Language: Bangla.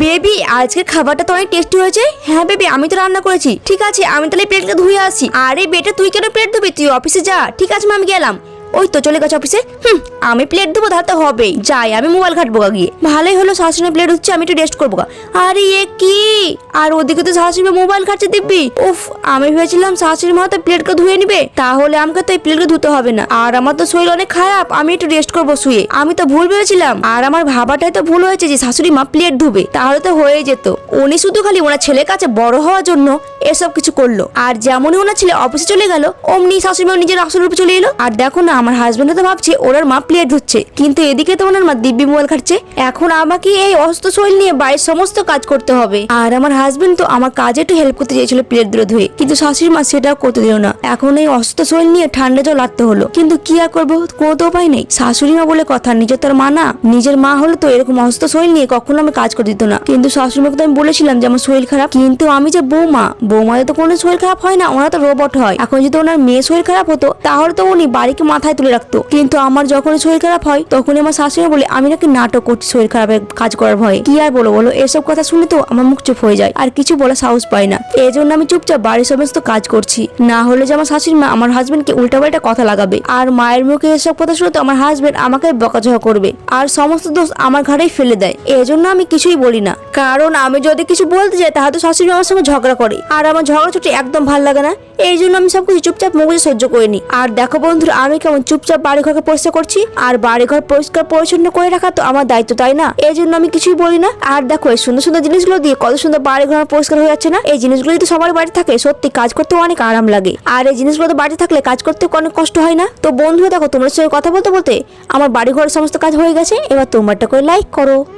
বেবি আজকের খাবারটা তো অনেক টেস্টি হয়েছে। হ্যাঁ বেবি আমি তো রান্না করেছি। ঠিক আছে আমি তাহলে প্লেটটা ধুয়ে আসি। আরে বেটা তুই কেন প্লেট ধুবি? তুই অফিসে যা। ঠিক আছে আমি গেলাম। ওই তো চলে গেছে অফিসে। আমি প্লেট দেবো তাহলে হবেই। যাই আমি মোবাইল ঘাটবো গিয়ে। ভালোই হলো শাশুড়ি প্লেট হচ্ছে, আমি একটু রেস্ট করবো। আরে এ কি, আর ওদিকে তো শাশুড়ি মোবাইল ঘাটছে দিব্যি। উফ, আমি ভেবেছিলাম শাশুড়ি মা তো প্লেটকে ধুয়ে নিবে, তাহলে আমাকে তো এই প্লেটকে ধুতে হবে না। আর আমার তো শরীর অনেক খারাপ, আমি একটু রেস্ট করবো শুয়ে। আমি তো ভুল ভেবেছিলাম, আর আমার ভাবাটাই তো ভুল হয়েছে যে শাশুড়ি মা প্লেট ধুবে, তাহলে তো হয়ে যেত। উনি শুধু খালি ওনার ছেলের কাছে বড় হওয়ার জন্য এসব কিছু করলো। আর যেমনই ওনার ছেলে অফিসে চলে গেল, অমনি শাশুড়ি মা নিজের আসল রূপে চলে এলো। আর দেখো না, আমার হাজবেন্ড তো ভাবছে ওনার মা প্লেট ধুচ্ছে, কিন্তু এদিকে তো ওনার মা দিব্যি মোবাইল ঘাটছে। এখন আমাকে এই অস্ত শরীর নিয়ে বাইরের সমস্ত কাজ করতে হবে। আর আমার হাজবেন্ড তো আমার কাজে একটু হেল্প করতে চেয়েছিল প্লেট দুটো ধুয়ে, কিন্তু শাশুড়ি মা সেটাও করতে দিল না। এখন এই অস্ত শরীর নিয়ে ঠান্ডা জল লাগতে হলো, কিন্তু কি আর করবো, কোনো তো উপায় নেই। শাশুড়ি মা বলে কথা, নিজের তোর মা না। নিজের মা হলে তো এরকম অস্ত শরীর নিয়ে কখনো আমি কাজ করে দিত না। কিন্তু শাশুড়ি মাকে তো আমি বলেছিলাম যে আমার শরীর খারাপ, কিন্তু আমি যে বৌমাদের তো কোনো শরীর খারাপ হয় না, ওরা তো রোবট হয়। এখন যদি ওনার মেয়ে শরীর খারাপ হতো তাহলে তো উনি বাড়িকে মাথায় তুলে রাখতো, কিন্তু আমার যখন শরীর খারাপ হয় তখন আমার শাশুড়ি বলে আমি নাকি নাটক করছি শরীর খারাপের কাজ করার ভয়ে। কি আর বলো এসব কথা শুনে তো আমার মুখ চুপ হয়ে যায়, আর কিছু বলা সাহস পায় না। এই জন্য আমি চুপচাপ বাড়ির সমস্ত কাজ করছি, না হলে যে আমার শাশুড়ি মা আমার হাজবেন্ডকে উল্টাপাল্টা কথা লাগাবে, আর মায়ের মুখে এসব কথা শুনে তো আমার হাজবেন্ড আমাকে বকাঝকা করবে, আর সমস্ত দোষ আমার ঘাড়েই ফেলে দেয়। এই জন্য আমি কিছুই বলি না, কারণ আমি যদি কিছু বলতে যাই তাহলে তো শাশুড়ি আমার সঙ্গে ঝগড়া করে, আর আমার ঝগড়া ছুটি একদম ভালো লাগে না। এই জন্য আমি সবকিছু চুপচাপ মুখে সহ্য করে নি। আর দেখো বন্ধুরা, আমি কেমন চুপচাপ বাড়ি ঘরকে পরিষ্কার করছি, আর বাড়ি ঘর পরিষ্কার পরিচ্ছন্ন করে রাখা তো আমার দায়িত্ব, তাই না? এই জন্য আমি কিছুই বলি না। আর দেখো এই সুন্দর সুন্দর জিনিসগুলো দিয়ে কত সুন্দর বাড়ি ঘর পরিষ্কার হয়ে যাচ্ছে না? এই জিনিসগুলো যদি সবার বাড়িতে থাকে সত্যি কাজ করতে অনেক আরাম লাগে, আর এই জিনিসগুলো তো বাড়িতে থাকলে কাজ করতে অনেক কষ্ট হয় না। তো বন্ধুরা দেখো, তোমার সঙ্গে কথা বলতে বলতে আমার বাড়ি ঘরের সমস্ত কাজ হয়ে গেছে। এবার তোমরা একটা করে লাইক করো।